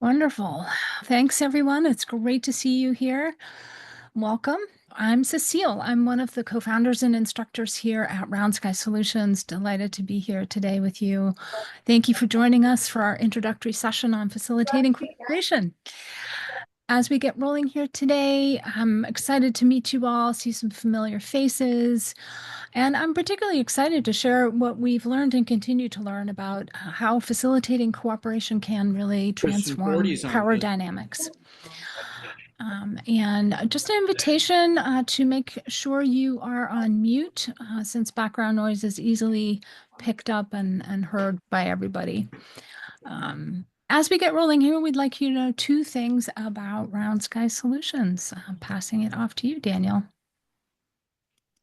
Wonderful. Thanks, everyone. It's great to see you here. Welcome. I'm Cecile. I'm one of the co-founders and instructors here at Round Sky Solutions. Delighted to be here today with you. Thank you for joining us for our introductory session on facilitating cooperation. As we get rolling here today, I'm excited to meet you all, see some familiar faces, and I'm particularly excited to share what we've learned and continue to learn about how facilitating cooperation can really transform power dynamics. And just an invitation to make sure you are on mute since background noise is easily picked up and heard by everybody. As we get rolling here, we'd like you to know two things about Round Sky Solutions. I'm passing it off to you, Daniel.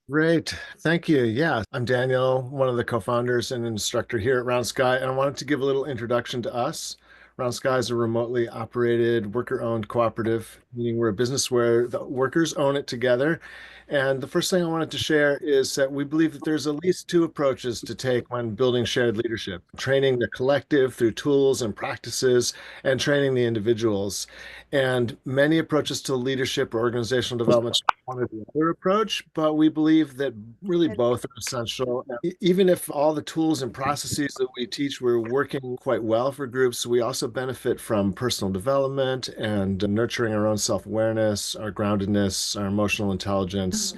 Great. Thank you. Yeah, I'm Daniel, one of the co-founders and instructor here at Round Sky, and I wanted to give a little introduction to us. Round Sky is a remotely operated, worker-owned cooperative, meaning we're a business where the workers own it together. And the first thing I wanted to share is that we believe that there's at least two approaches to take when building shared leadership: training the collective through tools and practices, and training the individuals. And many approaches to leadership or organizational development one or the other approach, but we believe that really both are essential. Even if all the tools and processes that we teach were working quite well for groups, we also benefit from personal development and nurturing our own self-awareness, our groundedness, our emotional intelligence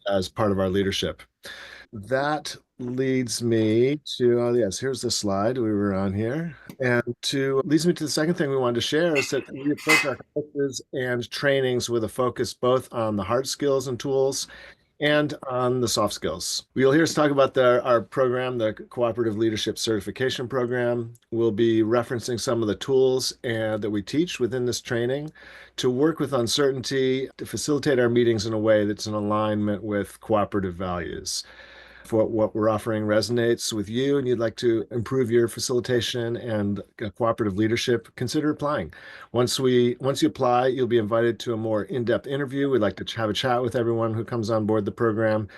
as part of our leadership. That leads me to, oh yes, here's the slide we were on here. And leads me to the second thing we wanted to share is that we approach our courses and trainings with a focus both on the hard skills and tools and on the soft skills. You'll hear us talk about our program, the Cooperative Leadership Certification Program. We'll be referencing some of the tools that we teach within this training to work with uncertainty, to facilitate our meetings in a way that's in alignment with cooperative values. If what we're offering resonates with you and you'd like to improve your facilitation and cooperative leadership, consider applying. Once you apply, you'll be invited to a more in-depth interview. We'd like to have a chat with everyone who comes on board the program.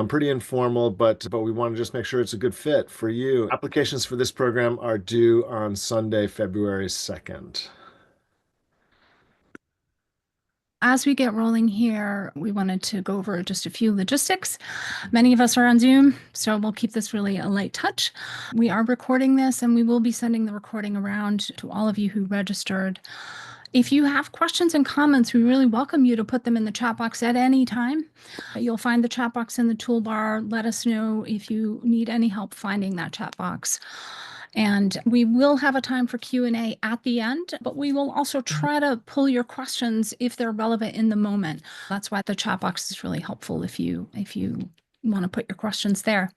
Pretty informal, but we want to just make sure it's a good fit for you. Applications for this program are due on Sunday, February 2nd. As we get rolling here, we wanted to go over just a few logistics. Many of us are on Zoom, so we'll keep this really a light touch. We are recording this, and we will be sending the recording around to all of you who registered. If you have questions and comments, we really welcome you to put them in the chat box at any time. You'll find the chat box in the toolbar. Let us know if you need any help finding that chat box. And we will have a time for Q&A at the end, but we will also try to pull your questions if they're relevant in the moment. That's why the chat box is really helpful if you want to put your questions there.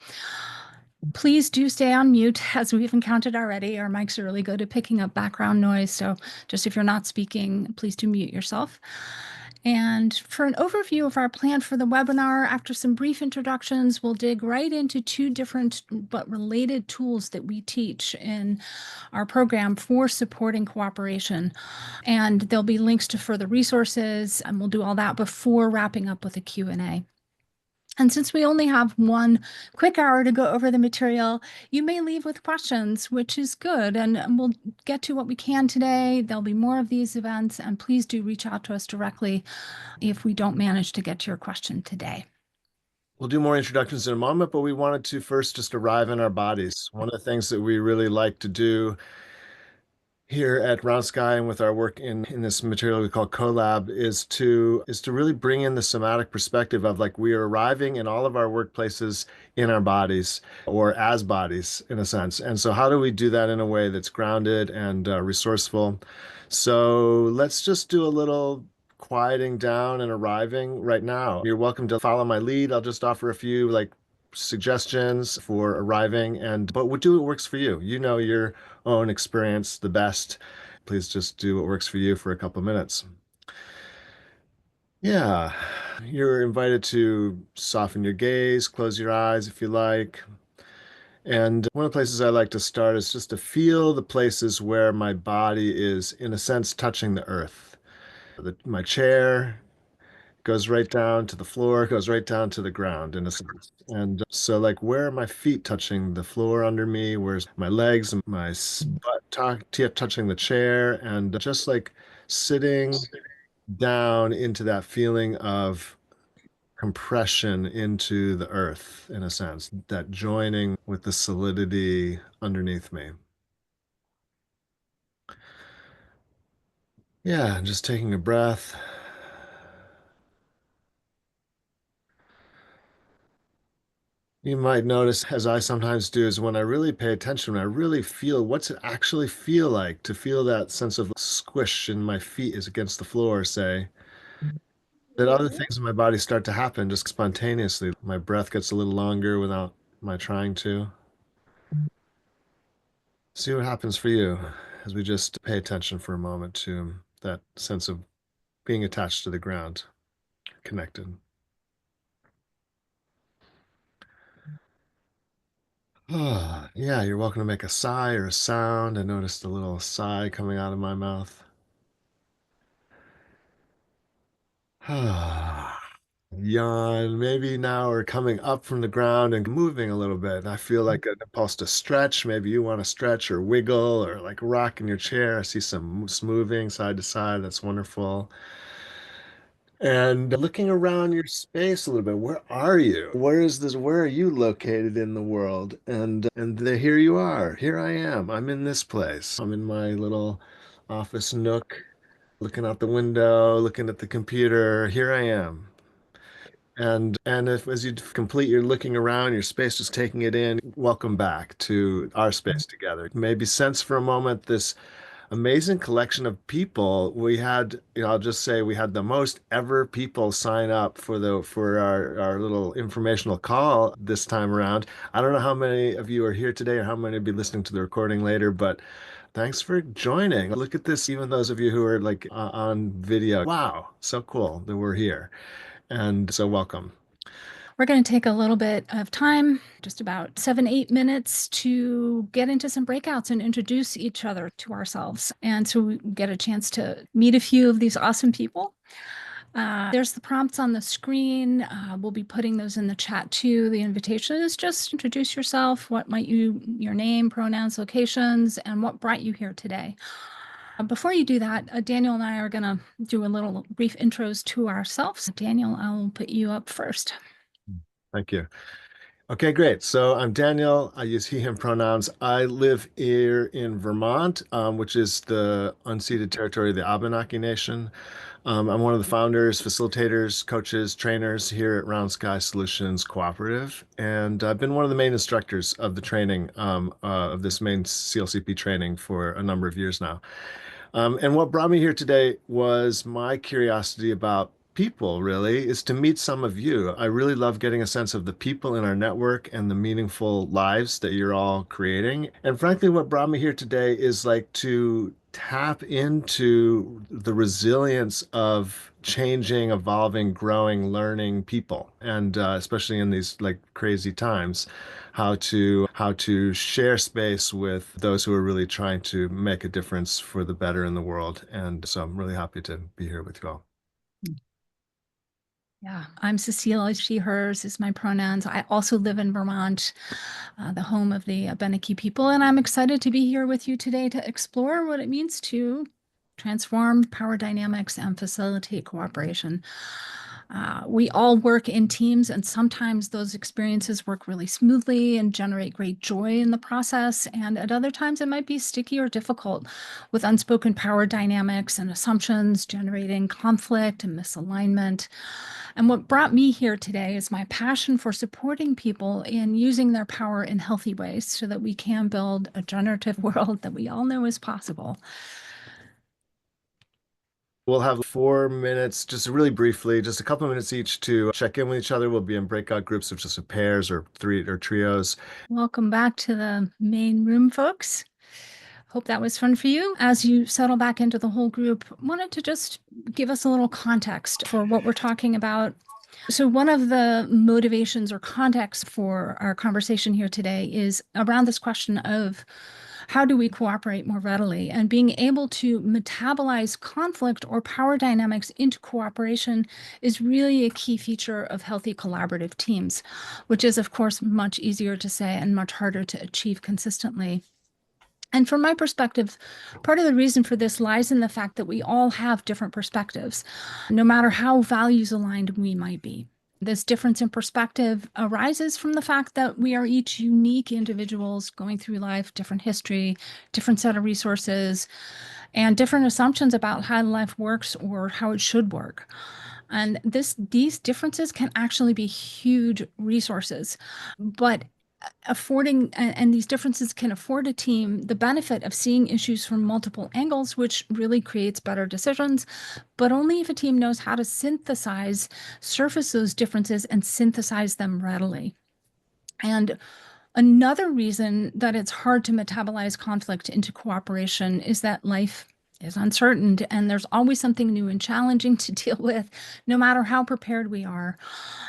Please do stay on mute, as we've encountered already. Our mics are really good at picking up background noise, so just if you're not speaking, please do mute yourself. And for an overview of our plan for the webinar, after some brief introductions, we'll dig right into two different but related tools that we teach in our program for supporting cooperation. And there'll be links to further resources, and we'll do all that before wrapping up with a Q&A. And since we only have one quick hour to go over the material, you may leave with questions, which is good. And we'll get to what we can today. There'll be more of these events, and please do reach out to us directly if we don't manage to get to your question today. We'll do more introductions in a moment, but we wanted to first just arrive in our bodies. One of the things that we really like to do here at Round Sky and with our work in this material we call Collab is to really bring in the somatic perspective of, like, we are arriving in all of our workplaces in our bodies, or as bodies in a sense. And so how do we do that in a way that's grounded and resourceful? So let's just do a little quieting down and arriving right now. You're welcome to follow my lead. I'll just offer a few suggestions for arriving, but do what works for you. You know your own experience the best. Please just do what works for you for a couple minutes. Yeah, you're invited to soften your gaze, close your eyes if you like. And one of the places I like to start is just to feel the places where my body is, in a sense, touching the earth. My chair goes right down to the floor, goes right down to the ground in a sense. And so, where are my feet touching the floor under me? Where's my legs and my butt touching the chair and just like sitting down into that feeling of compression into the earth, in a sense, that joining with the solidity underneath me. Yeah, just taking a breath. You might notice, as I sometimes do, is when I really pay attention, when I really feel what's it actually feel like to feel that sense of squish in my feet is against the floor, say, that other things in my body start to happen just spontaneously. My breath gets a little longer without my trying to. See what happens for you as we just pay attention for a moment to that sense of being attached to the ground, connected. Yeah, you're welcome to make a sigh or a sound. I noticed a little sigh coming out of my mouth. Yawn. Maybe now we're coming up from the ground and moving a little bit. I feel like an impulse to stretch. Maybe you want to stretch or wiggle or like rock in your chair. I see some moving side to side. That's wonderful. And looking around your space a little bit, where are you? Where is this? Where are you located in the world? Here you are. Here I am. I'm in this place. I'm in my little office nook, looking out the window, looking at the computer. Here I am. And if as you complete your looking around, your space just taking it in, welcome back to our space together. Maybe sense for a moment this amazing collection of people. We had, I'll just say we had the most ever people sign up for our little informational call this time around. I don't know how many of you are here today or how many will be listening to the recording later, but thanks for joining. Look at this, even those of you who are like on video. Wow, so cool that we're here. And so welcome. We're going to take a little bit of time, just about 7, 8 minutes, to get into some breakouts and introduce each other to ourselves. And so we get a chance to meet a few of these awesome people. There's the prompts on the screen. We'll be putting those in the chat too. The invitation is just introduce yourself. What might your name, pronouns, locations, and what brought you here today. Before you do that, Daniel and I are going to do a little brief intros to ourselves. Daniel, I'll put you up first. Thank you. Okay, great. So I'm Daniel. I use he, him pronouns. I live here in Vermont, which is the unceded territory of the Abenaki Nation. I'm one of the founders, facilitators, coaches, trainers here at Round Sky Solutions Cooperative, and I've been one of the main instructors of the training of this main CLCP training for a number of years now. And what brought me here today was my curiosity about people, really, is to meet some of you. I really love getting a sense of the people in our network and the meaningful lives that you're all creating. And frankly, what brought me here today is like to tap into the resilience of changing, evolving, growing, learning people, and especially in these like crazy times, how to share space with those who are really trying to make a difference for the better in the world. And so I'm really happy to be here with you all. Yeah, I'm Cecile. She, hers is my pronouns. I also live in Vermont, the home of the Abenaki people, and I'm excited to be here with you today to explore what it means to transform power dynamics and facilitate cooperation. We all work in teams, and sometimes those experiences work really smoothly and generate great joy in the process. And at other times, it might be sticky or difficult with unspoken power dynamics and assumptions generating conflict and misalignment. And what brought me here today is my passion for supporting people in using their power in healthy ways so that we can build a generative world that we all know is possible. We'll have 4 minutes, just really briefly, just a couple of minutes each to check in with each other. We'll be in breakout groups of just pairs or three or trios. Welcome back to the main room, folks. Hope that was fun for you. As you settle back into the whole group, wanted to just give us a little context for what we're talking about. So one of the motivations or context for our conversation here today is around this question of how do we cooperate more readily, and being able to metabolize conflict or power dynamics into cooperation is really a key feature of healthy collaborative teams, which is of course much easier to say and much harder to achieve consistently. And from my perspective, part of the reason for this lies in the fact that we all have different perspectives, no matter how values aligned we might be. This difference in perspective arises from the fact that we are each unique individuals going through life, different history, different set of resources, and different assumptions about how life works or how it should work. And these differences can actually be huge resources, but and these differences can afford a team the benefit of seeing issues from multiple angles, which really creates better decisions, but only if a team knows how to surface those differences and synthesize them readily. And another reason that it's hard to metabolize conflict into cooperation is that life is uncertain and there's always something new and challenging to deal with, no matter how prepared we are.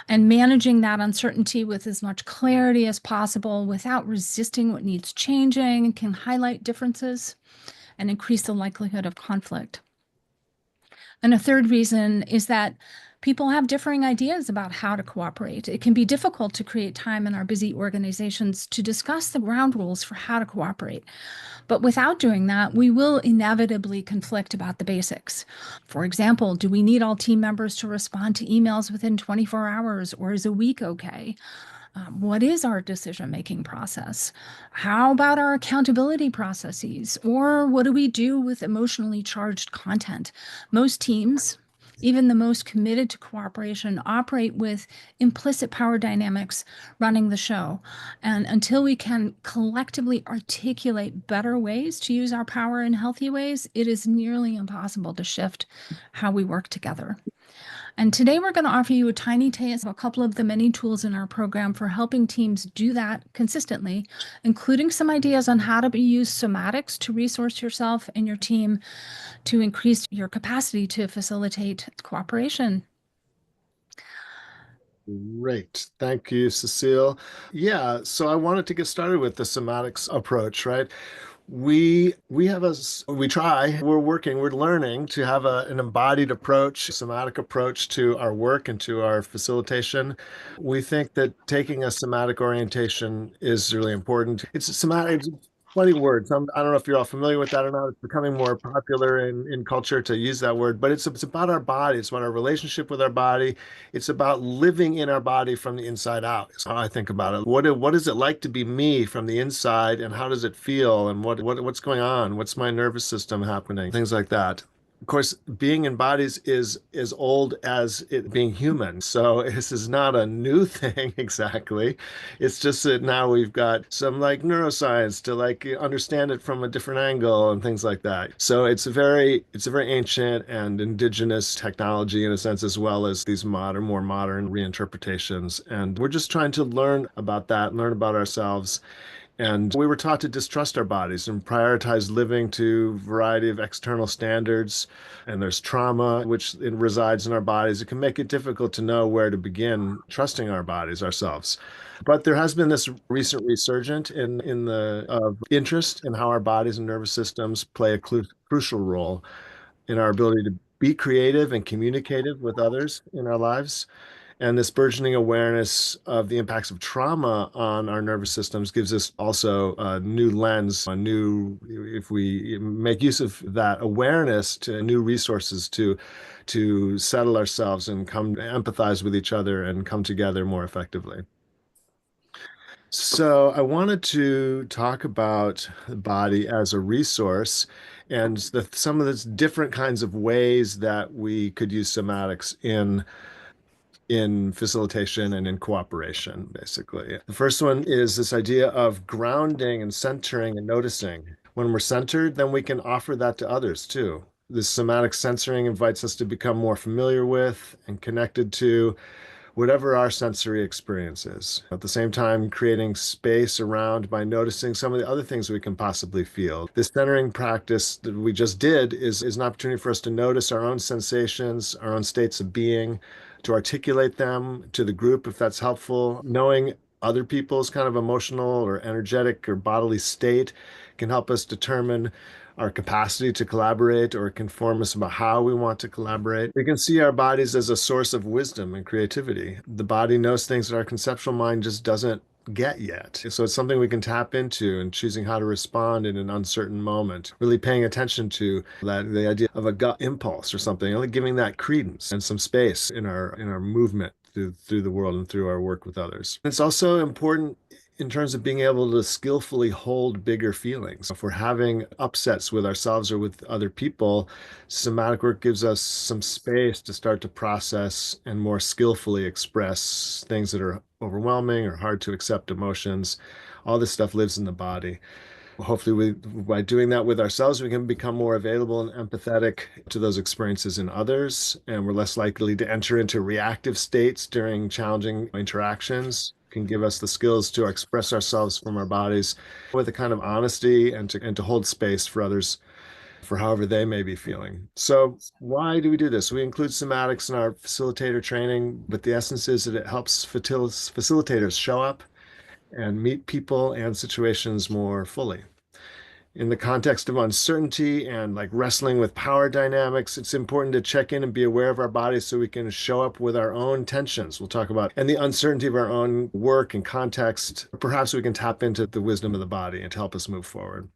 And managing that uncertainty with as much clarity as possible without resisting what needs changing can highlight differences and increase the likelihood of conflict. And a third reason is that people have differing ideas about how to cooperate. It can be difficult to create time in our busy organizations to discuss the ground rules for how to cooperate. But without doing that, we will inevitably conflict about the basics. For example, do we need all team members to respond to emails within 24 hours, or is a week okay? What is our decision-making process? How about our accountability processes? Or what do we do with emotionally charged content? Most teams, even the most committed to cooperation, operate with implicit power dynamics running the show. And until we can collectively articulate better ways to use our power in healthy ways, it is nearly impossible to shift how we work together. And today we're going to offer you a tiny taste of a couple of the many tools in our program for helping teams do that consistently, including some ideas on how to use somatics to resource yourself and your team to increase your capacity to facilitate cooperation. Great. Thank you, Cecile. Yeah, so I wanted to get started with the somatics approach, right? We have we're working, we're learning to have an embodied approach, somatic approach to our work and to our facilitation. We think that taking a somatic orientation is really important. It's a somatic, it's funny words. I don't know if you're all familiar with that or not. It's becoming more popular in culture to use that word, but it's about our body. It's about our relationship with our body. It's about living in our body from the inside out, is how I think about it. What is it like to be me from the inside, and how does it feel, and what's going on? What's my nervous system happening? Things like that. Of course, being in bodies is as old as it being human. So this is not a new thing exactly. It's just that now we've got some like neuroscience to like understand it from a different angle and things like that. So it's a very ancient and indigenous technology in a sense, as well as these more modern reinterpretations. And we're just trying to learn about that, learn about ourselves. And we were taught to distrust our bodies and prioritize living to a variety of external standards. And there's trauma, which it resides in our bodies. It can make it difficult to know where to begin trusting our bodies ourselves. But there has been this recent resurgent in the interest in how our bodies and nervous systems play a crucial role in our ability to be creative and communicative with others in our lives. And this burgeoning awareness of the impacts of trauma on our nervous systems gives us also a new lens, if we make use of that awareness to new resources to settle ourselves and come empathize with each other and come together more effectively. So I wanted to talk about the body as a resource and some of the different kinds of ways that we could use somatics in facilitation and in cooperation, basically. The first one is this idea of grounding and centering and noticing. When we're centered, then we can offer that to others too. This somatic centering invites us to become more familiar with and connected to whatever our sensory experience is. At the same time, creating space around by noticing some of the other things we can possibly feel. This centering practice that we just did is an opportunity for us to notice our own sensations, our own states of being, to articulate them to the group if that's helpful. Knowing other people's kind of emotional or energetic or bodily state can help us determine our capacity to collaborate or inform us about how we want to collaborate. We can see our bodies as a source of wisdom and creativity. The body knows things that our conceptual mind just doesn't get yet. So it's something we can tap into and choosing how to respond in an uncertain moment, really paying attention to that, the idea of a gut impulse or something, only giving that credence and some space in our movement through the world and through our work with others. It's also important in terms of being able to skillfully hold bigger feelings. If we're having upsets with ourselves or with other people, somatic work gives us some space to start to process and more skillfully express things that are overwhelming or hard to accept emotions. All this stuff lives in the body. Hopefully, by doing that with ourselves, we can become more available and empathetic to those experiences in others, and we're less likely to enter into reactive states during challenging interactions. Can give us the skills to express ourselves from our bodies with a kind of honesty and to hold space for others for however they may be feeling. So why do we do this? We include somatics in our facilitator training, but the essence is that it helps facilitators show up and meet people and situations more fully. In the context of uncertainty and like wrestling with power dynamics, it's important to check in and be aware of our bodies so we can show up with our own tensions. We'll talk about and the uncertainty of our own work and context. Perhaps we can tap into the wisdom of the body and to help us move forward.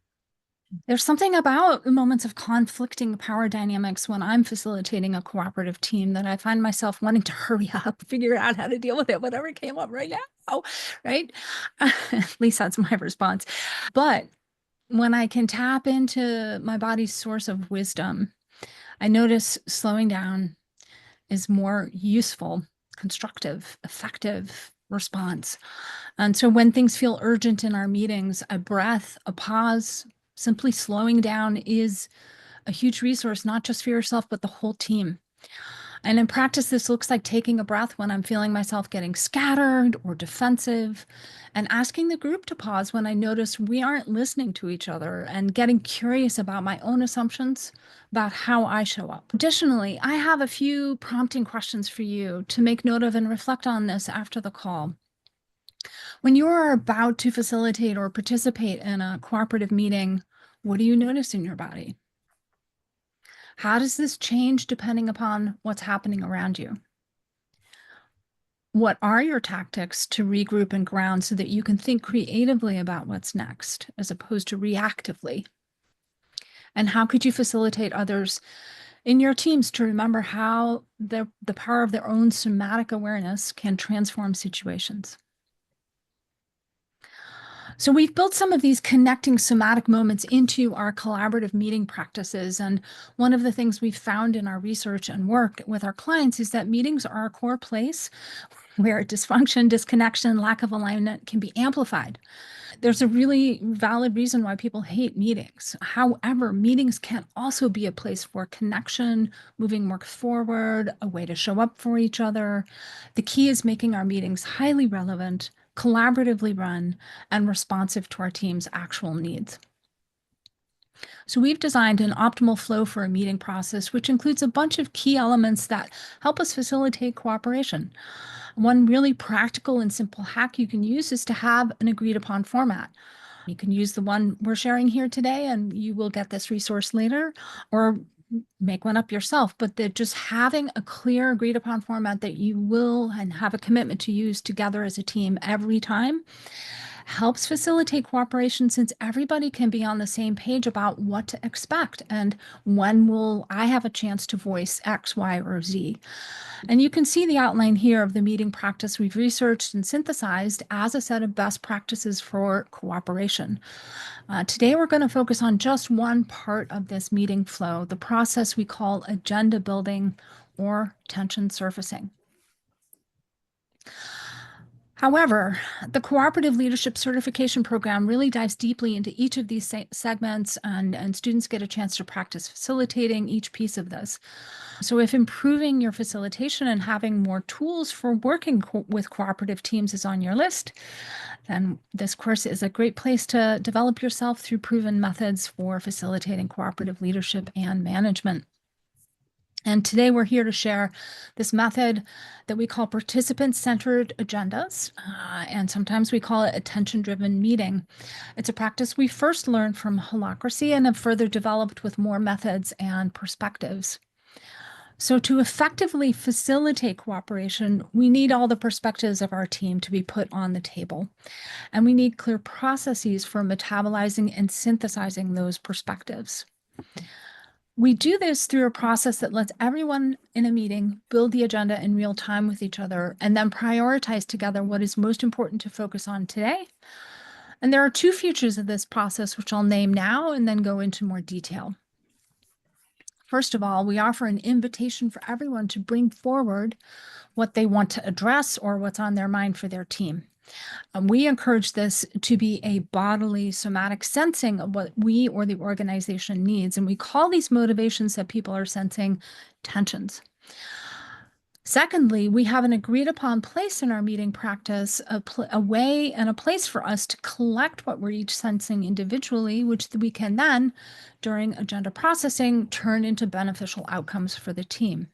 There's something about moments of conflicting power dynamics when I'm facilitating a cooperative team that I find myself wanting to hurry up, figure out how to deal with it, whatever came up right now, right? At least that's my response. But when I can tap into my body's source of wisdom, I notice slowing down is more useful, constructive, effective response. And so when things feel urgent in our meetings, a breath, a pause, simply slowing down is a huge resource, not just for yourself, but the whole team. And in practice, this looks like taking a breath when I'm feeling myself getting scattered or defensive, and asking the group to pause when I notice we aren't listening to each other, and getting curious about my own assumptions about how I show up. Additionally, I have a few prompting questions for you to make note of and reflect on this after the call. When you are about to facilitate or participate in a cooperative meeting, what do you notice in your body? How does this change depending upon what's happening around you? What are your tactics to regroup and ground so that you can think creatively about what's next as opposed to reactively? And how could you facilitate others in your teams to remember how the power of their own somatic awareness can transform situations? So we've built some of these connecting somatic moments into our collaborative meeting practices. And one of the things we've found in our research and work with our clients is that meetings are a core place where dysfunction, disconnection, lack of alignment can be amplified. There's a really valid reason why people hate meetings. However, meetings can also be a place for connection, moving work forward, a way to show up for each other. The key is making our meetings highly relevant, collaboratively run, and responsive to our team's actual needs. So we've designed an optimal flow for a meeting process, which includes a bunch of key elements that help us facilitate cooperation. One really practical and simple hack you can use is to have an agreed upon format. You can use the one we're sharing here today, and you will get this resource later, or make one up yourself, but that just having a clear agreed upon format that you will and have a commitment to use together as a team every time helps facilitate cooperation, since everybody can be on the same page about what to expect and when will I have a chance to voice X, Y, or Z. And you can see the outline here of the meeting practice we've researched and synthesized as a set of best practices for cooperation. Today, we're going to focus on just one part of this meeting flow, the process we call agenda building or tension surfacing. However, the Cooperative Leadership Certification Program really dives deeply into each of these segments, and students get a chance to practice facilitating each piece of this. So if improving your facilitation and having more tools for working with cooperative teams is on your list, then this course is a great place to develop yourself through proven methods for facilitating cooperative leadership and management. And today we're here to share this method that we call participant-centered agendas, and sometimes we call it attention-driven meeting. It's a practice we first learned from Holacracy and have further developed with more methods and perspectives. So, to effectively facilitate cooperation, we need all the perspectives of our team to be put on the table. And we need clear processes for metabolizing and synthesizing those perspectives. We do this through a process that lets everyone in a meeting build the agenda in real time with each other and then prioritize together what is most important to focus on today. And there are two features of this process, which I'll name now and then go into more detail. First of all, we offer an invitation for everyone to bring forward what they want to address or what's on their mind for their team. We encourage this to be a bodily somatic sensing of what we or the organization needs. And we call these motivations that people are sensing tensions. Secondly, we have an agreed upon place in our meeting practice, a way and a place for us to collect what we're each sensing individually, which we can then, during agenda processing, turn into beneficial outcomes for the team.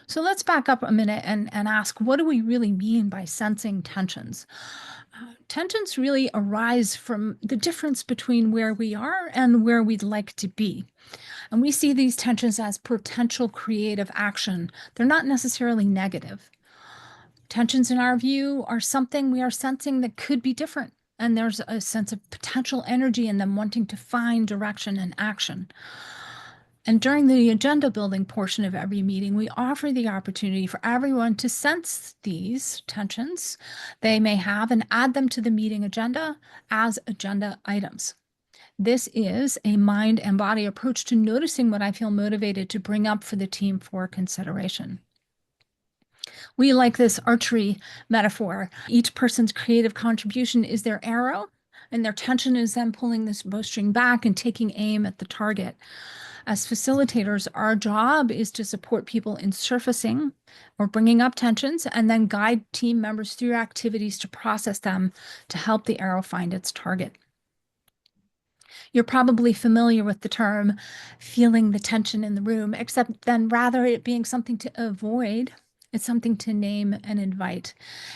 So let's back up a minute and ask, what do we really mean by sensing tensions? Tensions really arise from the difference between where we are and where we'd like to be. And we see these tensions as potential creative action. They're not necessarily negative. Tensions, in our view, are something we are sensing that could be different. And there's a sense of potential energy in them wanting to find direction and action. And during the agenda building portion of every meeting, we offer the opportunity for everyone to sense these tensions they may have and add them to the meeting agenda as agenda items. This is a mind and body approach to noticing what I feel motivated to bring up for the team for consideration. We like this archery metaphor. Each person's creative contribution is their arrow, and their tension is then pulling this bowstring back and taking aim at the target. As facilitators, our job is to support people in surfacing or bringing up tensions and then guide team members through activities to process them to help the arrow find its target. You're probably familiar with the term feeling the tension in the room, except then rather it being something to avoid. It's something to name and invite.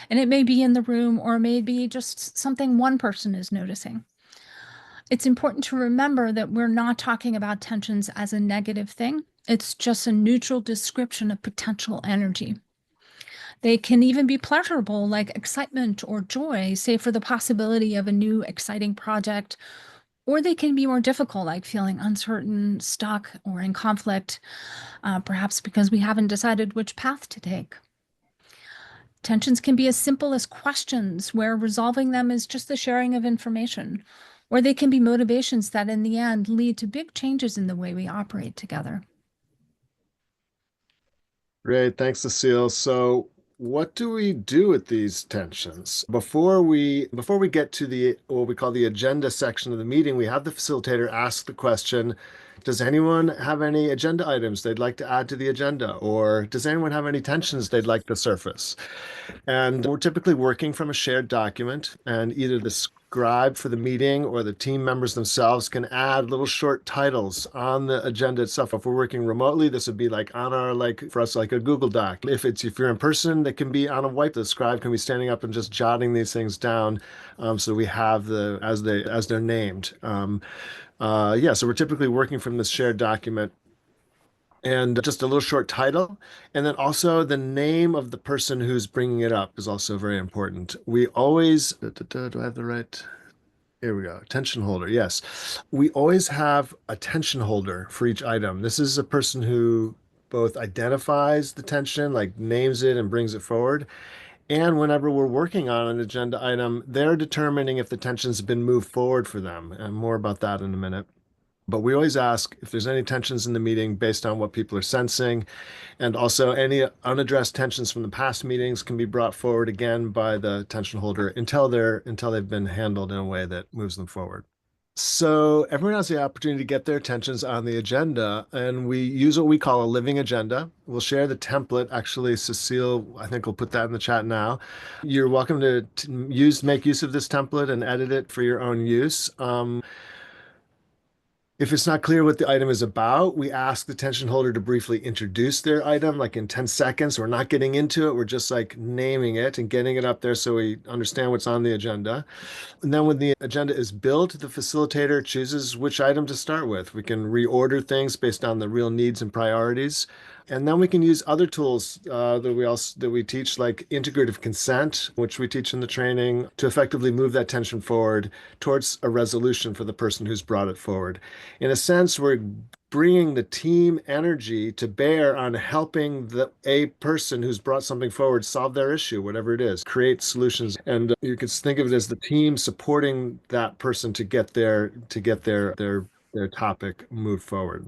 And it may be in the room or it may be just something one person is noticing. It's important to remember that we're not talking about tensions as a negative thing. It's just a neutral description of potential energy. They can even be pleasurable, like excitement or joy, say for the possibility of a new exciting project, or they can be more difficult, like feeling uncertain, stuck, or in conflict, perhaps because we haven't decided which path to take. Tensions can be as simple as questions, where resolving them is just the sharing of information, or they can be motivations that in the end lead to big changes in the way we operate together. Great, thanks, Cecile. So, what do we do with these tensions? Before we get to the what we call the agenda section of the meeting, we have the facilitator ask the question, does anyone have any agenda items they'd like to add to the agenda? Or does anyone have any tensions they'd like to surface? And we're typically working from a shared document, and either the scribe for the meeting or the team members themselves can add little short titles on the agenda itself. If we're working remotely, this would be like on our, like for us, like a Google Doc. If you're in person, that can be on a white. The scribe can be standing up and just jotting these things down, so we have the as they're named. Yeah, so we're typically working from this shared document and just a little short title. And then also the name of the person who's bringing it up is also very important. We always, do I have the right? Here we go. Tension holder. Yes. We always have a tension holder for each item. This is a person who both identifies the tension, like names it and brings it forward. And whenever we're working on an agenda item, they're determining if the tension's been moved forward for them. And more about that in a minute. But we always ask if there's any tensions in the meeting based on what people are sensing. And also any unaddressed tensions from the past meetings can be brought forward again by the tension holder until they've been handled in a way that moves them forward. So everyone has the opportunity to get their attentions on the agenda, and we use what we call a living agenda. We'll share the template. Actually, Cecile, I think we'll put that in the chat now. You're welcome to make use of this template and edit it for your own use. If it's not clear what the item is about, we ask the tension holder to briefly introduce their item, like in 10 seconds. We're not getting into it. We're just like naming it and getting it up there so we understand what's on the agenda. And then when the agenda is built, the facilitator chooses which item to start with. We can reorder things based on the real needs and priorities. And then we can use other tools that we teach, like integrative consent, which we teach in the training, to effectively move that tension forward towards a resolution for the person who's brought it forward. In a sense, we're bringing the team energy to bear on helping a person who's brought something forward solve their issue, whatever it is, create solutions. And you could think of it as the team supporting that person to get their topic moved forward.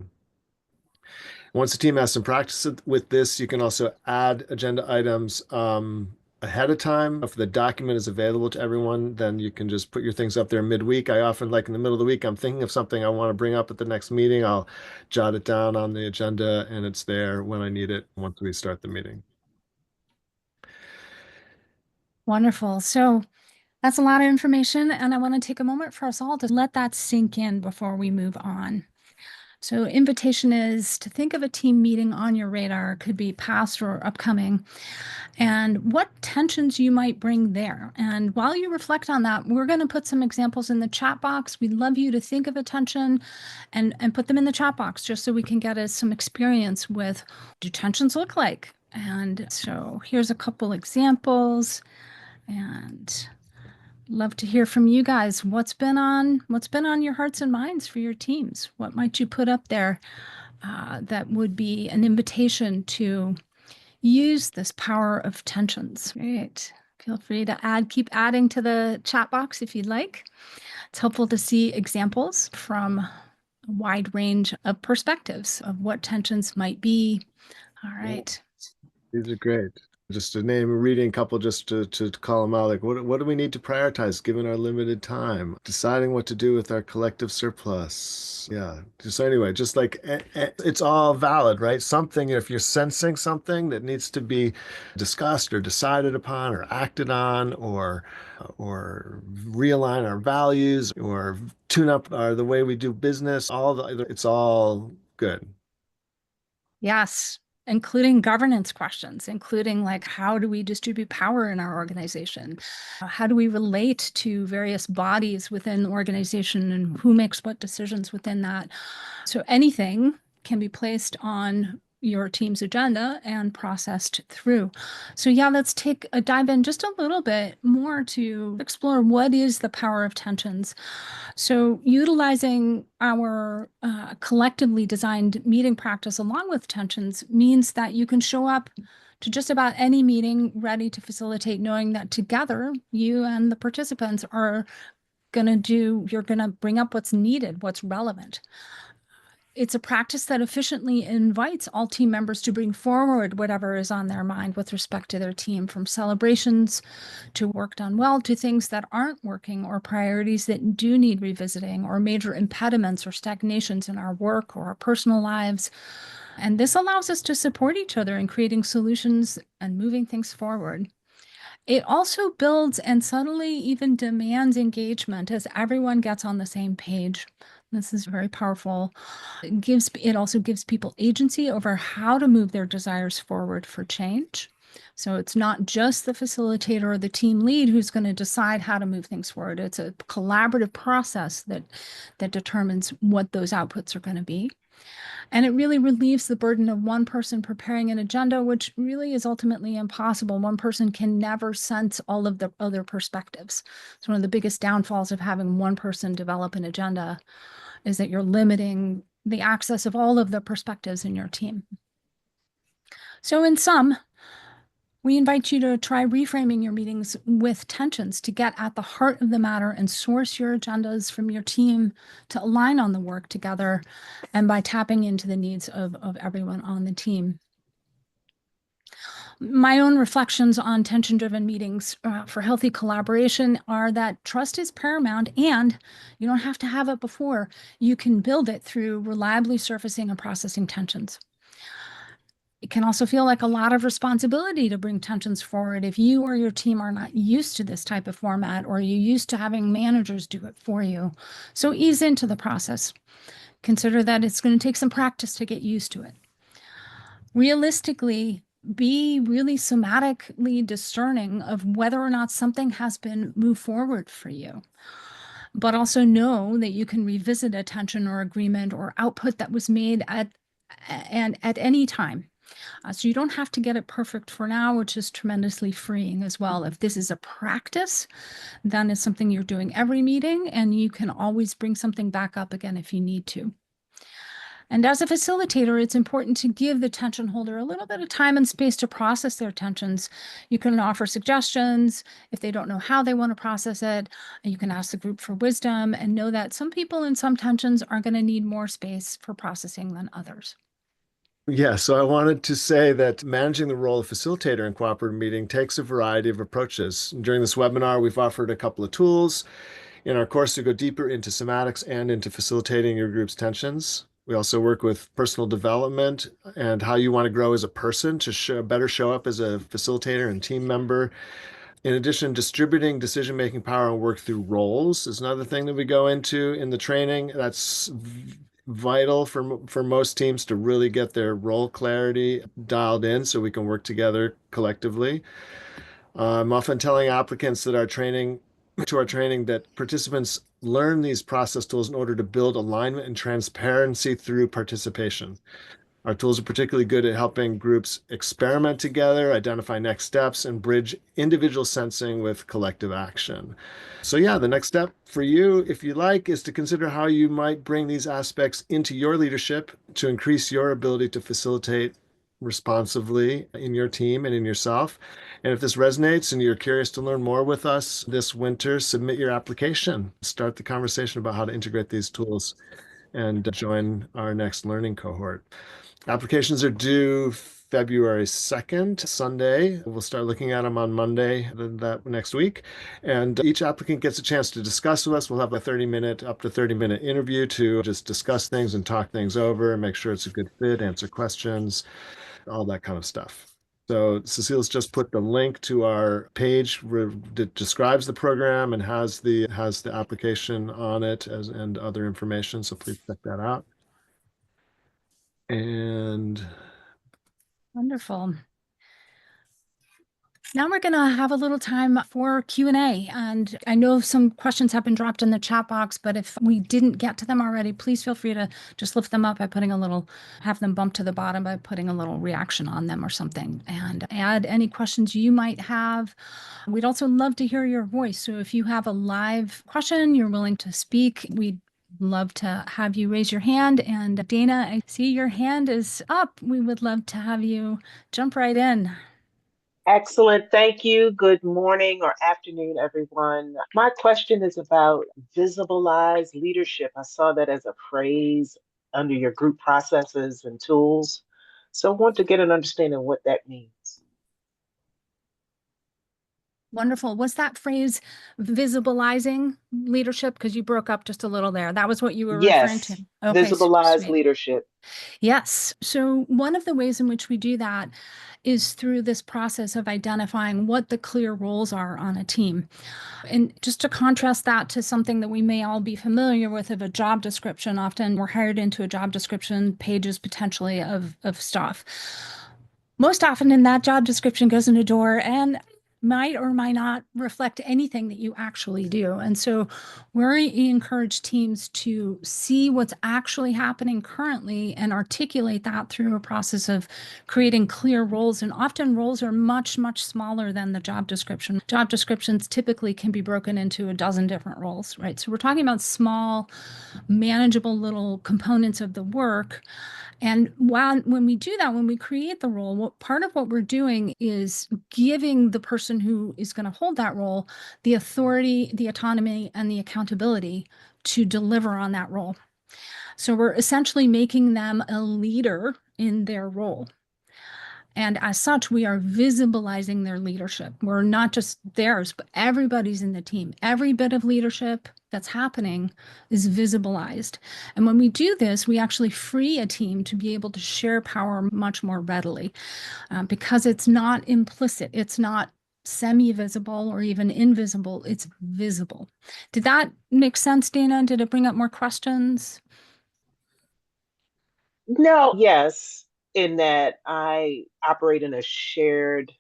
Once the team has some practice with this, you can also add agenda items ahead of time. If the document is available to everyone, then you can just put your things up there midweek. I often, like in the middle of the week, I'm thinking of something I want to bring up at the next meeting. I'll jot it down on the agenda and it's there when I need it once we start the meeting. Wonderful. So that's a lot of information, and I want to take a moment for us all to let that sink in before we move on. So invitation is to think of a team meeting on your radar, could be past or upcoming, and what tensions you might bring there. And while you reflect on that, we're going to put some examples in the chat box. We'd love you to think of a tension and put them in the chat box just so we can get us some experience with do tensions look like. And so here's a couple examples, and love to hear from you guys. What's been on your hearts and minds for your teams? What might you put up there that would be an invitation to use this power of tensions? Great. Feel free to keep adding to the chat box if you'd like. It's helpful to see examples from a wide range of perspectives of what tensions might be. All right. These are great. Just to name a reading couple, just to call them out, like what do we need to prioritize given our limited time? Deciding what to do with our collective surplus. Yeah. So anyway, just like it's all valid, right? Something, if you're sensing something that needs to be discussed or decided upon or acted on or realign our values or tune up the way we do business, it's all good. Yes, including governance questions, including like how do we distribute power in our organization? How do we relate to various bodies within the organization and who makes what decisions within that? So anything can be placed on your team's agenda and processed through. So yeah, let's take a dive in just a little bit more to explore what is the power of tensions. So utilizing our collectively designed meeting practice along with tensions means that you can show up to just about any meeting ready to facilitate, knowing that together you and the participants are you're going to bring up what's needed, what's relevant. It's a practice that efficiently invites all team members to bring forward whatever is on their mind with respect to their team, from celebrations to work done well to things that aren't working or priorities that do need revisiting or major impediments or stagnations in our work or our personal lives. And this allows us to support each other in creating solutions and moving things forward. It also builds and subtly even demands engagement as everyone gets on the same page. This is very powerful. It also gives people agency over how to move their desires forward for change. So it's not just the facilitator or the team lead who's going to decide how to move things forward. It's a collaborative process that determines what those outputs are going to be. And it really relieves the burden of one person preparing an agenda, which really is ultimately impossible. One person can never sense all of the other perspectives. It's one of the biggest downfalls of having one person develop an agenda is that you're limiting the access of all of the perspectives in your team. So in sum, we invite you to try reframing your meetings with tensions to get at the heart of the matter and source your agendas from your team to align on the work together and by tapping into the needs of everyone on the team. My own reflections on tension-driven meetings for healthy collaboration are that trust is paramount, and you don't have to have it before. You can build it through reliably surfacing and processing tensions. It can also feel like a lot of responsibility to bring tensions forward if you or your team are not used to this type of format, or you're used to having managers do it for you. So ease into the process. Consider that it's going to take some practice to get used to it. Realistically, be really somatically discerning of whether or not something has been moved forward for you. But also know that you can revisit a tension or agreement or output that was made at any time. So you don't have to get it perfect for now, which is tremendously freeing as well. If this is a practice, then it's something you're doing every meeting, and you can always bring something back up again if you need to. And as a facilitator, it's important to give the tension holder a little bit of time and space to process their tensions. You can offer suggestions if they don't know how they want to process it. You can ask the group for wisdom and know that some people in some tensions are going to need more space for processing than others. Yeah, so I wanted to say that managing the role of facilitator in cooperative meeting takes a variety of approaches. During this webinar, we've offered a couple of tools in our course to go deeper into somatics and into facilitating your group's tensions. We also work with personal development and how you want to grow as a person to better show up as a facilitator and team member. In addition, distributing decision-making power and work through roles is another thing that we go into in the training. That's vital for most teams to really get their role clarity dialed in so we can work together collectively. I'm often telling applicants that our training that participants learn these process tools in order to build alignment and transparency through participation. Our tools are particularly good at helping groups experiment together, identify next steps, and bridge individual sensing with collective action. So yeah, the next step for you, if you like, is to consider how you might bring these aspects into your leadership to increase your ability to facilitate responsively in your team and in yourself. And if this resonates and you're curious to learn more with us this winter, submit your application. Start the conversation about how to integrate these tools and join our next learning cohort. Applications are due February 2nd, Sunday. We'll start looking at them on Monday that next week. And each applicant gets a chance to discuss with us. We'll have a 30-minute, up to 30-minute interview to just discuss things and talk things over and make sure it's a good fit, answer questions, all that kind of stuff. So Cecile's just put the link to our page that describes the program and has the application on it and other information. So please check that out. And Wonderful. Now we're going to have a little time for Q&A. And I know some questions have been dropped in the chat box, but if we didn't get to them already, please feel free to just lift them up by putting have them bump to the bottom by putting a little reaction on them or something, and add any questions you might have. We'd also love to hear your voice. So if you have a live question, you're willing to speak, we'd love to have you raise your hand. And Dana, I see your hand is up. We would love to have you jump right in. Excellent. Thank you. Good morning or afternoon, everyone. My question is about visibilize leadership. I saw that as a phrase under your group processes and tools. So I want to get an understanding of what that means. Wonderful. Was that phrase visibilizing leadership? Because you broke up just a little there. That was what you were referring to. Okay, visibilize sweet. leadership. Yes. So one of the ways in which we do that is through this process of identifying what the clear roles are on a team. And just to contrast that to something that we may all be familiar with of a job description, often we're hired into a job description, pages potentially of stuff. Most often in that job description goes in a door and might or might not reflect anything that you actually do. And so we encourage teams to see what's actually happening currently and articulate that through a process of creating clear roles. And often roles are much, much smaller than the job description. Job descriptions typically can be broken into a dozen different roles, right? So we're talking about small, manageable little components of the work. And when we do that, when we create the role, part of what we're doing is giving the person who is going to hold that role the authority, the autonomy, and the accountability to deliver on that role. So we're essentially making them a leader in their role. And as such, we are visibilizing their leadership. We're not just theirs, but everybody's in the team. Every bit of leadership that's happening is visibilized. And when we do this, we actually free a team to be able to share power much more readily because it's not implicit. It's not semi-visible or even invisible. It's visible. Did that make sense, Dana? Did it bring up more questions? No, yes, in that I operate in a shared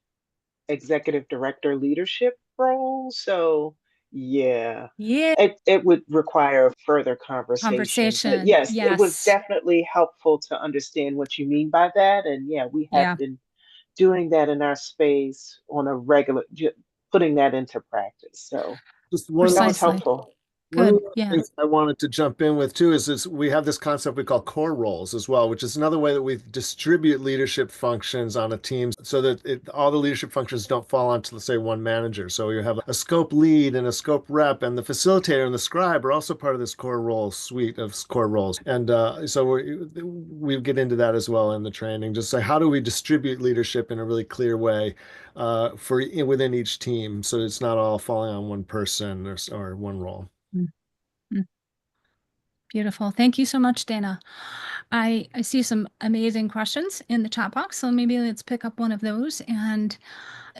executive director leadership role. So, yeah, Yeah. it would require further conversation. But Conversation. yes, it was Yes. definitely helpful to understand what you mean by that. And yeah, we have Yeah. been doing that in our space on a regular, putting that into practice. So Just that was Precisely. helpful. one of Good. the Yeah. things I wanted to jump in with too is we have this concept we call core roles as well, which is another way that we distribute leadership functions on a team so that all the leadership functions don't fall onto, let's say, one manager. So you have a scope lead and a scope rep, and the facilitator and the scribe are also part of this core role suite of core roles. And so we get into that as well in the training. Just say, how do we distribute leadership in a really clear way for within each team so it's not all falling on one person or one role. Mm, mm. Beautiful. Thank you so much, Dana. I see some amazing questions in the chat box, so maybe let's pick up one of those, and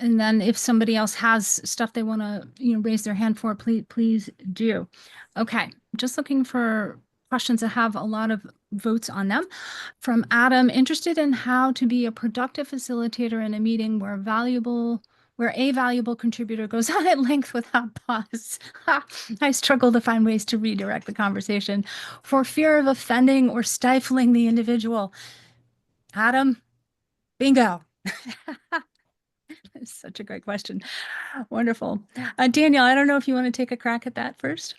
then if somebody else has stuff they want to, raise their hand for, please do. Okay, just looking for questions that have a lot of votes on them. From Adam, interested in how to be a productive facilitator in a meeting where a valuable contributor goes on at length without pause. I struggle to find ways to redirect the conversation for fear of offending or stifling the individual. Adam, bingo. It's such a great question. Wonderful. Daniel, I don't know if you want to take a crack at that first.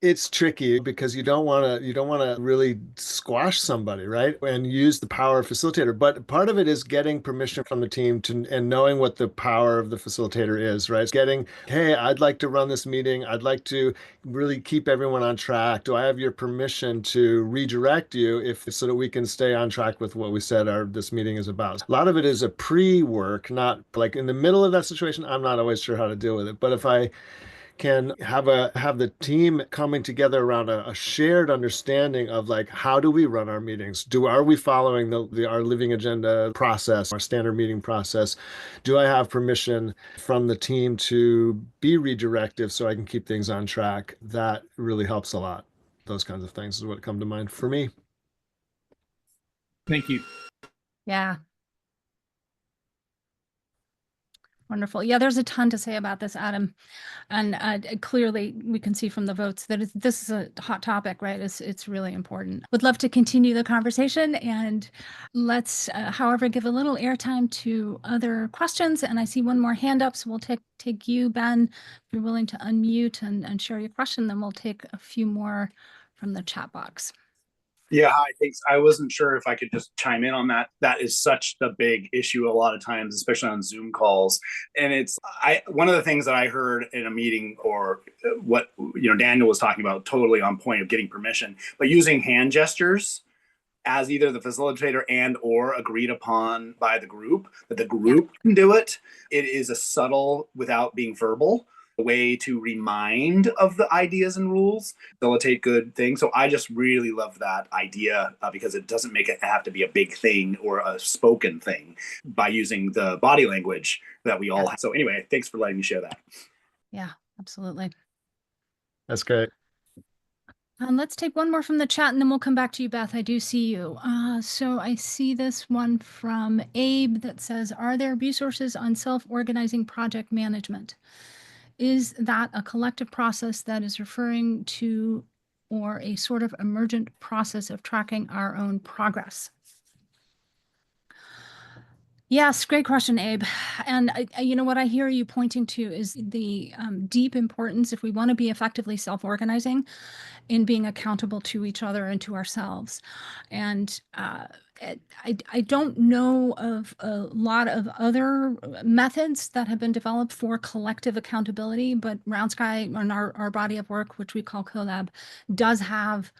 It's tricky because you don't want to really squash somebody, right? And use the power of facilitator. But part of it is getting permission from the team to and knowing what the power of the facilitator is, right? Getting, hey, I'd like to run this meeting. I'd like to really keep everyone on track. Do I have your permission to redirect you if so that we can stay on track with what we said this meeting is about? A lot of it is a pre-work, not like in the middle of that situation. I'm not always sure how to deal with it. But if I can have the team coming together around a shared understanding of like how do we run our meetings? Are we following our living agenda process, our standard meeting process? Do I have permission from the team to be redirective so I can keep things on track? That really helps a lot. Those kinds of things is what come to mind for me. Thank you. Yeah. Wonderful. Yeah, there's a ton to say about this, Adam. And clearly we can see from the votes that this is a hot topic, right? It's really important. Would love to continue the conversation, and let's, however, give a little airtime to other questions. And I see one more hand up, so we'll take you, Ben, if you're willing to unmute and share your question, then we'll take a few more from the chat box. Yeah, hi, thanks. I wasn't sure if I could just chime in on that. That is such the big issue a lot of times, especially on Zoom calls. And one of the things that I heard in a meeting, or what Daniel was talking about, totally on point of getting permission, but using hand gestures as either the facilitator and or agreed upon by the group, that the group can do it. It is a subtle, without being verbal, way to remind of the ideas and rules, facilitate good things. So I just really love that idea because it doesn't make it have to be a big thing or a spoken thing by using the body language that we all have. So anyway, thanks for letting me share that. Yeah, absolutely. That's great. Let's take one more from the chat and then we'll come back to you, Beth. I do see you. So I see this one from Abe that says, are there resources on self-organizing project management? Is that a collective process that is referring to or a sort of emergent process of tracking our own progress? Yes, great question, Abe. And what I hear you pointing to is the deep importance, if we want to be effectively self-organizing, in being accountable to each other and to ourselves. And I don't know of a lot of other methods that have been developed for collective accountability, but Round Sky and our body of work, which we call Collab, does have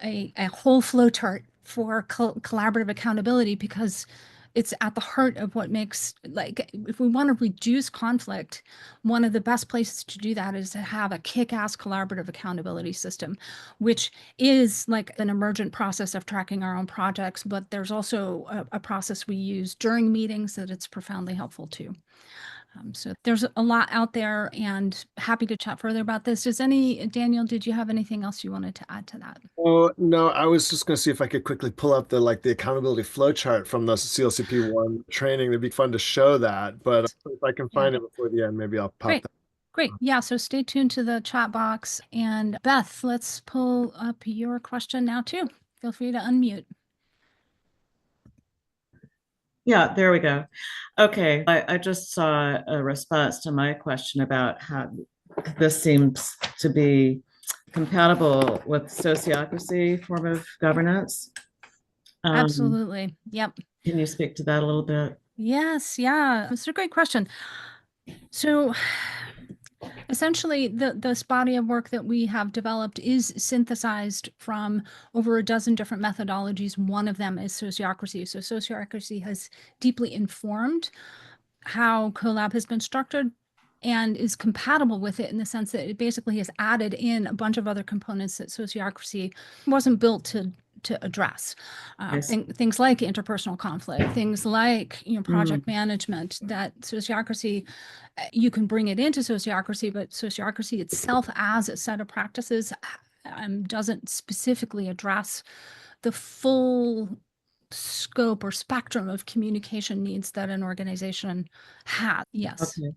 a whole flow chart for collaborative accountability, because it's at the heart of what makes, like, if we want to reduce conflict, one of the best places to do that is to have a kick-ass collaborative accountability system, which is like an emergent process of tracking our own projects, but there's also a process we use during meetings that it's profoundly helpful to. So there's a lot out there, and happy to chat further about this. Daniel, did you have anything else you wanted to add to that? Oh, no, I was just going to see if I could quickly pull up the accountability flow chart from the CLCP1 training. It'd be fun to show that, but if I can find it before the end, maybe I'll pop Great. that. Great. Yeah. So stay tuned to the chat box. And Beth, let's pull up your question now too. Feel free to unmute. Yeah, there we go. Okay, I just saw a response to my question about how this seems to be compatible with sociocracy form of governance. Absolutely. Yep. Can you speak to that a little bit? Yes. Yeah. It's a great question. So essentially, this body of work that we have developed is synthesized from over a dozen different methodologies. One of them is sociocracy. So sociocracy has deeply informed how Collab has been structured and is compatible with it in the sense that it basically has added in a bunch of other components that sociocracy wasn't built to address. Yes. Things like interpersonal conflict, things like project management, that sociocracy, you can bring it into sociocracy, but sociocracy itself as a set of practices doesn't specifically address the full scope or spectrum of communication needs that an organization has. Yes. Okay.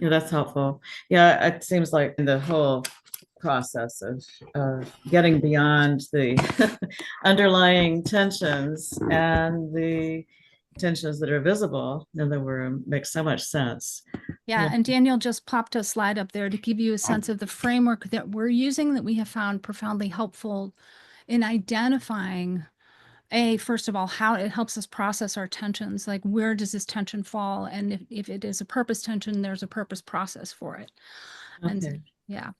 Yeah, that's helpful. Yeah, it seems like the whole process of getting beyond the underlying tensions and the tensions that are visible in the room makes so much sense. Yeah, and Daniel just popped a slide up there to give you a sense of the framework that we're using that we have found profoundly helpful in identifying, first of all, how it helps us process our tensions, like where does this tension fall? And if it is a purpose tension, there's a purpose process for it. And Okay. yeah.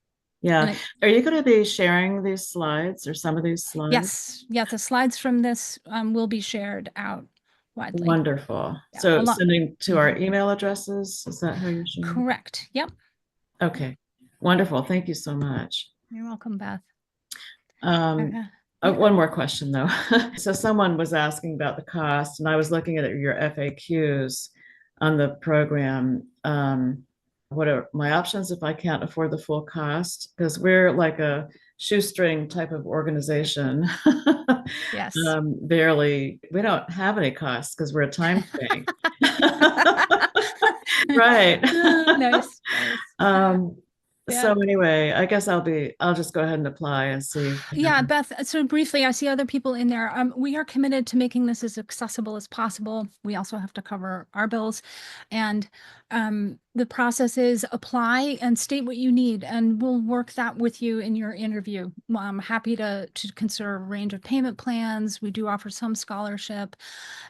Yeah. Are you going to be sharing these slides or some of these slides? Yes. Yeah, the slides from this will be shared out widely. Wonderful. Yeah, so sending to our email addresses, is that how you're sharing? Correct. Yep. Okay. Wonderful. Thank you so much. You're welcome, Beth. One more question though. So someone was asking about the cost, and I was looking at your FAQs on the program. What are my options if I can't afford the full cost? Because we're like a shoestring type of organization. Yes. Barely, we don't have any costs because we're a time bank. Right. Nice. So anyway, I guess I'll just go ahead and apply and see. Yeah, Beth, so briefly, I see other people in there. We are committed to making this as accessible as possible. We also have to cover our bills. And the process is apply and state what you need, and we'll work that with you in your interview. I'm happy to consider a range of payment plans. We do offer some scholarship,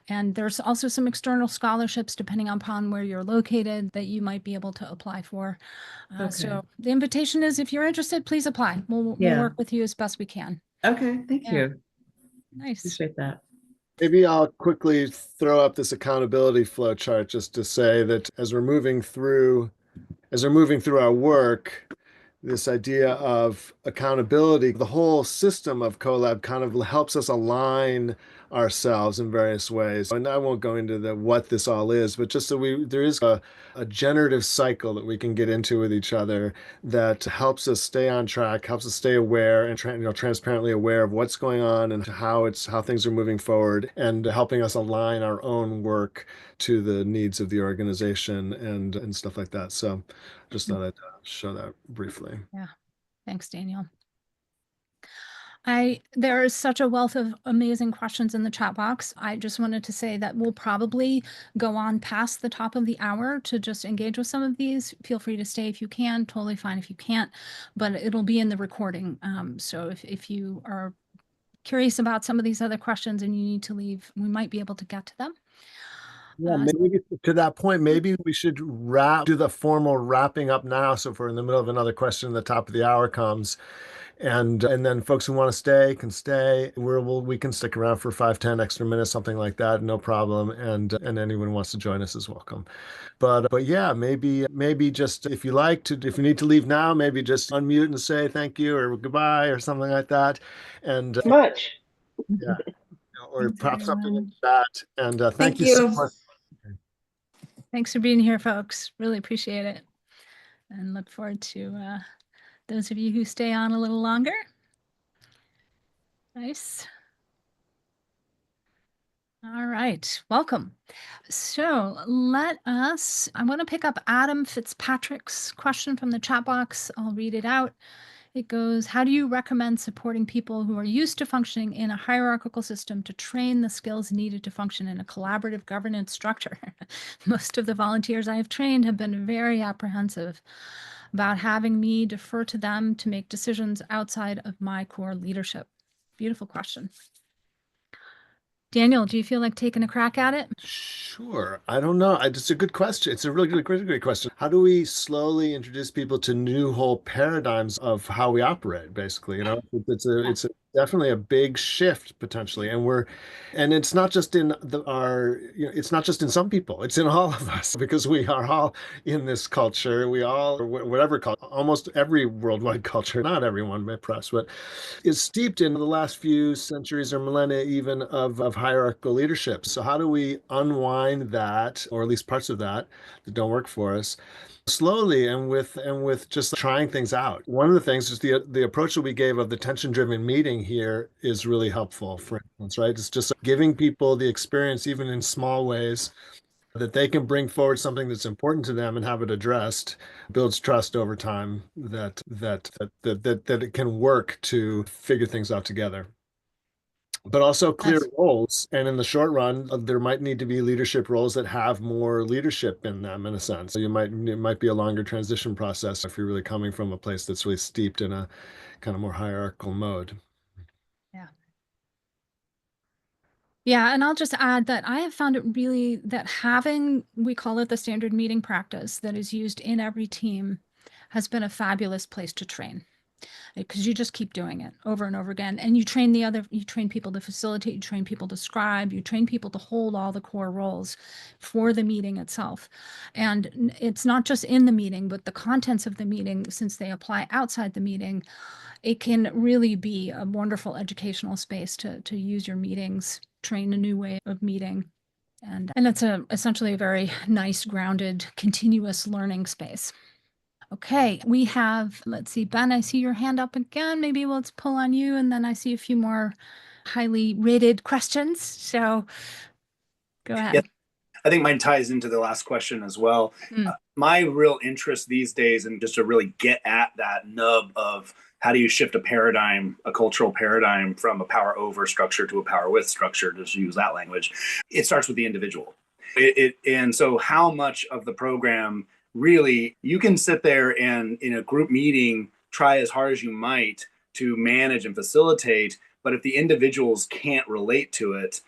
and there's also some external scholarships depending upon where you're located that you might be able to apply for. So the invitation is, if you're interested, please apply. We'll work with you as best we can. Okay, thank you. Nice. Appreciate that. Maybe I'll quickly throw up this accountability flow chart just to say that as we're moving through our work, this idea of accountability, the whole system of Collab kind of helps us align ourselves in various ways. And I won't go into what this all is, but just so there is a generative cycle that we can get into with each other that helps us stay on track, helps us stay aware and transparently aware of what's going on and how things are moving forward, and helping us align our own work to the needs of the organization and stuff like that. So just thought I'd show that briefly. Yeah. Thanks, Daniel. There is such a wealth of amazing questions in the chat box. I just wanted to say that we'll probably go on past the top of the hour to just engage with some of these. Feel free to stay if you can, totally fine if you can't, but it'll be in the recording. So if you are curious about some of these other questions and you need to leave, we might be able to get to them. Yeah, maybe to that point, maybe we should do the formal wrapping up now. So if we're in the middle of another question, the top of the hour comes, and then folks who want to stay can stay. We can stick around for 5-10 extra minutes, something like that, no problem. And anyone who wants to join us is welcome. But yeah, maybe just if you need to leave now, maybe just unmute and say thank you or goodbye or something like that. And Much. yeah, or pop something in the chat. And thank you so much. Thanks for being here, folks. Really appreciate it. And look forward to those of you who stay on a little longer. Nice. All right, welcome. So I want to pick up Adam Fitzpatrick's question from the chat box. I'll read it out. It goes, how do you recommend supporting people who are used to functioning in a hierarchical system to train the skills needed to function in a collaborative governance structure? Most of the volunteers I have trained have been very apprehensive about having me defer to them to make decisions outside of my core leadership. Beautiful question. Daniel, do you feel like taking a crack at it? Sure. I don't know. It's a good question. It's a really good, great question. How do we slowly introduce people to new whole paradigms of how we operate, basically? It's definitely a big shift potentially. And it's not just in it's not just in some people, it's in all of us because we are all in this culture. We all, whatever culture, almost every worldwide culture, not everyone, perhaps, but is steeped in the last few centuries or millennia even of hierarchical leadership. So how do we unwind that, or at least parts of that don't work for us, slowly and with just trying things out? One of the things is the approach that we gave of the tension-driven meeting here is really helpful, for instance, right? It's just giving people the experience, even in small ways, that they can bring forward something that's important to them and have it addressed, builds trust over time that it can work to figure things out together. But also clear Yes. roles. And in the short run, there might need to be leadership roles that have more leadership in them, in a sense. So it might be a longer transition process if you're really coming from a place that's really steeped in a kind of more hierarchical mode. Yeah. Yeah, and I'll just add that I have found it really that having, we call it the standard meeting practice that is used in every team, has been a fabulous place to train, because you just keep doing it over and over again. And you train people to facilitate, you train people to scribe, you train people to hold all the core roles for the meeting itself. And it's not just in the meeting, but the contents of the meeting, since they apply outside the meeting, it can really be a wonderful educational space to use your meetings, train a new way of meeting. And it's essentially a very nice, grounded, continuous learning space. Okay, we have, let's see, Ben, I see your hand up again. Maybe let's pull on you, and then I see a few more highly rated questions. So go ahead. Yeah, I think mine ties into the last question as well. My real interest these days, and just to really get at that nub of how do you shift a paradigm, a cultural paradigm, from a power over structure to a power with structure, to use that language, it starts with the individual. And so how much of the program really, you can sit there and in a group meeting, try as hard as you might to manage and facilitate, but if the individuals can't relate to it,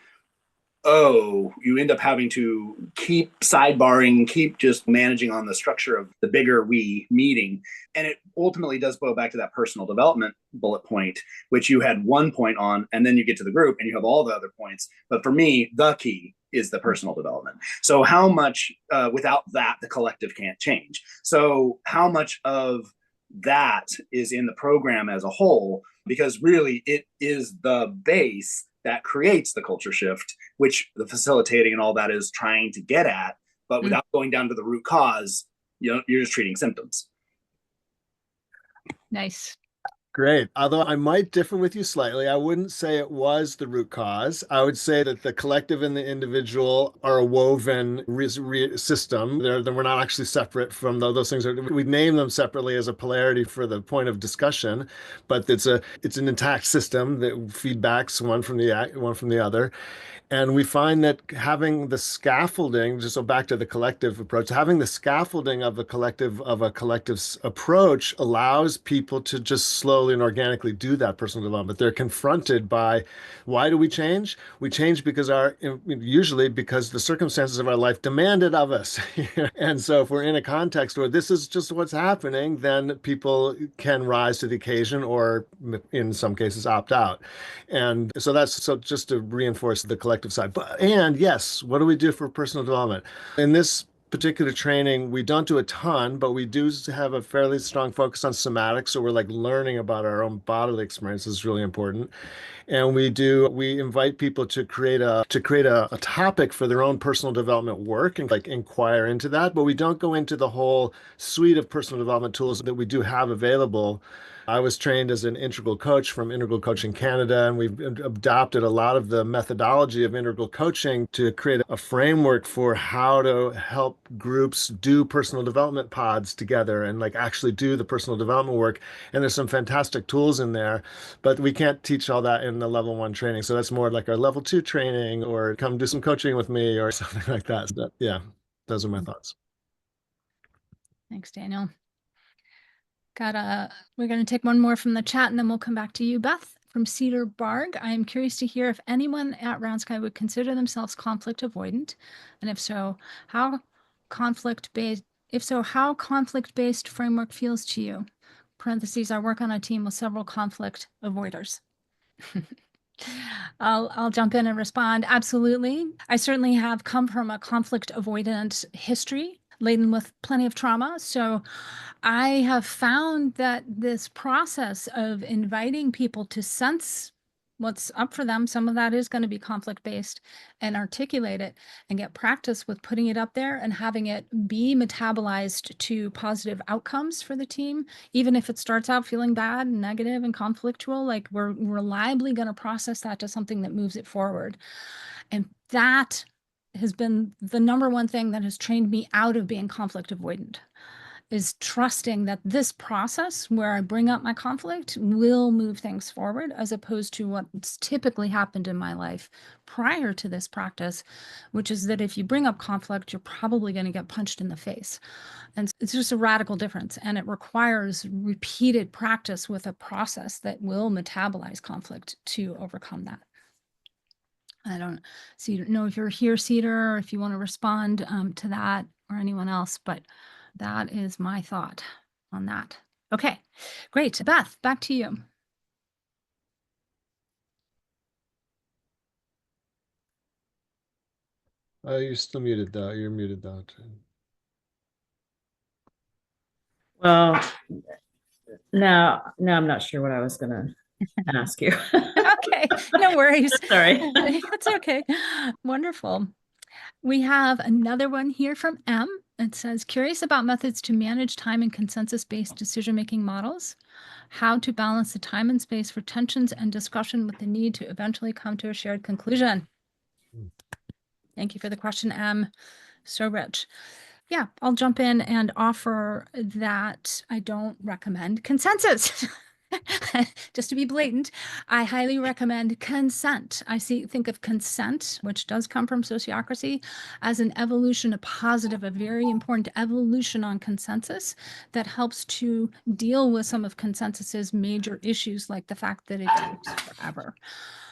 you end up having to keep sidebarring, keep just managing on the structure of the bigger we meeting. And it ultimately does go back to that personal development bullet point, which you had one point on, and then you get to the group and you have all the other points. But for me, the key is the personal development. So how much, without that, the collective can't change. So how much of that is in the program as a whole? Because really it is the base that creates the culture shift, which the facilitating and all that is trying to get at, but without going down to the root cause, you're just treating symptoms. Nice. Great. Although I might differ with you slightly, I wouldn't say it was the root cause. I would say that the collective and the individual are a woven system. We're not actually separate from those things. We name them separately as a polarity for the point of discussion, but it's an intact system that feedbacks one from the other. And we find that having the scaffolding, just so back to the collective approach, having the scaffolding of a collective approach allows people to just slowly and organically do that personal development. They're confronted by, why do we change? We change usually because the circumstances of our life demand it of us. And so if we're in a context where this is just what's happening, then people can rise to the occasion or in some cases opt out. And so just to reinforce the collective side. And yes, what do we do for personal development? In this particular training, we don't do a ton, but we do have a fairly strong focus on somatic. So we're like learning about our own bodily experience is really important. And we invite people to create a topic for their own personal development work and like inquire into that. But we don't go into the whole suite of personal development tools that we do have available. I was trained as an integral coach from Integral Coaching Canada, and we've adopted a lot of the methodology of integral coaching to create a framework for how to help groups do personal development pods together and like actually do the personal development work. And there's some fantastic tools in there, but we can't teach all that in the level 1 training. So that's more like our level 2 training, or come do some coaching with me or something like that. So yeah, those are my thoughts. Thanks, Daniel. We're going to take one more from the chat and then we'll come back to you, Beth. From Cedar Barg, I am curious to hear if anyone at Round Sky would consider themselves conflict avoidant, and if so, how conflict-based framework feels to you. Parentheses, I work on a team with several conflict avoiders. I'll jump in and respond. Absolutely. I certainly have come from a conflict avoidant history laden with plenty of trauma. So I have found that this process of inviting people to sense what's up for them, some of that is going to be conflict based, and articulate it and get practice with putting it up there and having it be metabolized to positive outcomes for the team. Even if it starts out feeling bad and negative and conflictual, like we're reliably going to process that to something that moves it forward. And that has been the number one thing that has trained me out of being conflict avoidant, is trusting that this process where I bring up my conflict will move things forward, as opposed to what's typically happened in my life prior to this practice, which is that if you bring up conflict, you're probably going to get punched in the face. And it's just a radical difference. And it requires repeated practice with a process that will metabolize conflict to overcome that. I don't know if you're here, Cedar, or if you want to respond to that, or anyone else, but that is my thought on that. Okay, great. Beth, back to you. You're still muted though. You're muted though. Well, now I'm not sure what I was going to ask you. Okay, no worries. Sorry. That's okay. Wonderful. We have another one here from M. It says, curious about methods to manage time in consensus-based decision-making models, how to balance the time and space for tensions and discussion with the need to eventually come to a shared conclusion. Thank you for the question, M. So rich. Yeah, I'll jump in and offer that I don't recommend consensus. Just to be blatant, I highly recommend consent. Think of consent, which does come from sociocracy, as an evolution, a positive, a very important evolution on consensus that helps to deal with some of consensus's major issues, like the fact that it takes forever.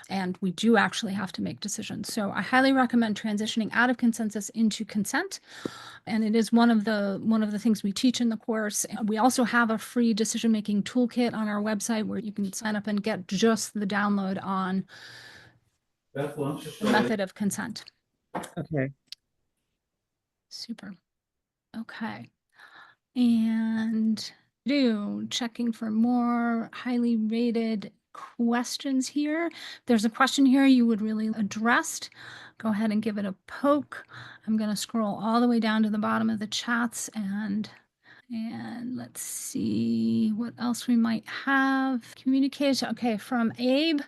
And we do actually have to make decisions. So I highly recommend transitioning out of consensus into consent. And it is one of the things we teach in the course. We also have a free decision-making toolkit on our website where you can sign up and get just the download on the method of consent. Okay. Super. Okay. And checking for more highly rated questions here. If there's a question here you would really addressed, go ahead and give it a poke. I'm going to scroll all the way down to the bottom of the chats and let's see what else we might have. Communication. Okay, from Abe,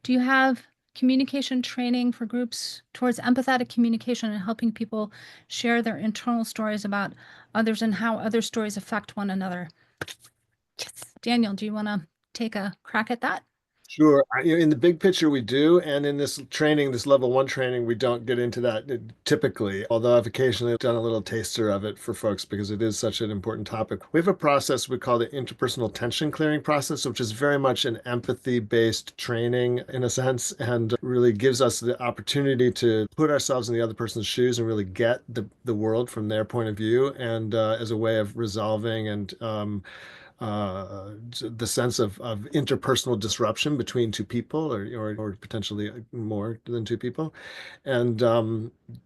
do you have communication training for groups towards empathetic communication and helping people share their internal stories about others and how other stories affect one another? Yes. Daniel, do you want to take a crack at that? Sure. In the big picture, we do. And in this training, this level 1 training, we don't get into that typically, although I've occasionally done a little taster of it for folks because it is such an important topic. We have a process we call the interpersonal tension clearing process, which is very much an empathy-based training in a sense, and really gives us the opportunity to put ourselves in the other person's shoes and really get the world from their point of view, and as a way of resolving and the sense of interpersonal disruption between two people, or potentially more than two people. And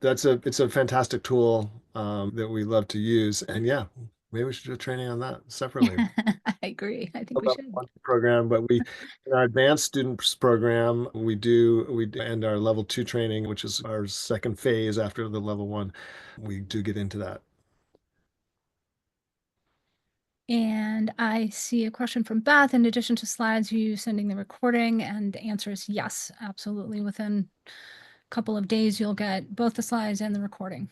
it's a fantastic tool that we love to use. And yeah, maybe we should do a training on that separately. I agree. I think we should. Program, but in our advanced students program, we and our level 2 training, which is our second phase after the level 1, we do get into that. And I see a question from Beth. In addition to slides, you sending the recording? And the answer is yes, absolutely. Within a couple of days, you'll get both the slides and the recording.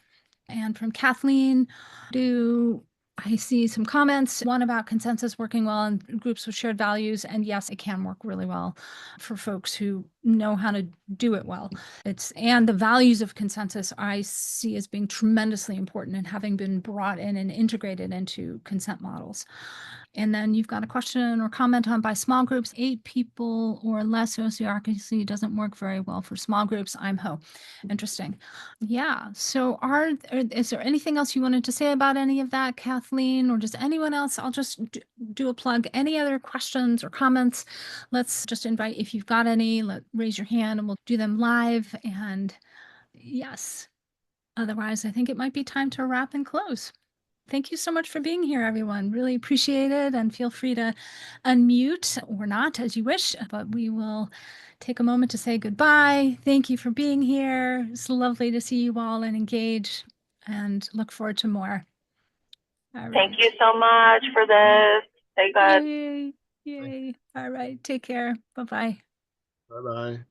And from Kathleen, I see some comments, one about consensus working well in groups with shared values. And yes, it can work really well for folks who know how to do it well. And the values of consensus I see as being tremendously important and having been brought in and integrated into consent models. And then you've got a question or comment on by small groups, 8 people or less, sociocracy doesn't work very well for small groups. I'm ho. Interesting. Yeah. So is there anything else you wanted to say about any of that, Kathleen, or does anyone else? I'll just do a plug. Any other questions or comments? Let's just invite, if you've got any, raise your hand and we'll do them live. And yes, otherwise, I think it might be time to wrap and close. Thank you so much for being here, everyone. Really appreciate it. And feel free to unmute or not as you wish, but we will take a moment to say goodbye. Thank you for being here. It's lovely to see you all and engage, and look forward to more. All right. Thank you so much for this. Stay good. Yay. Yay. All right. Take care. Bye-bye. Bye-bye.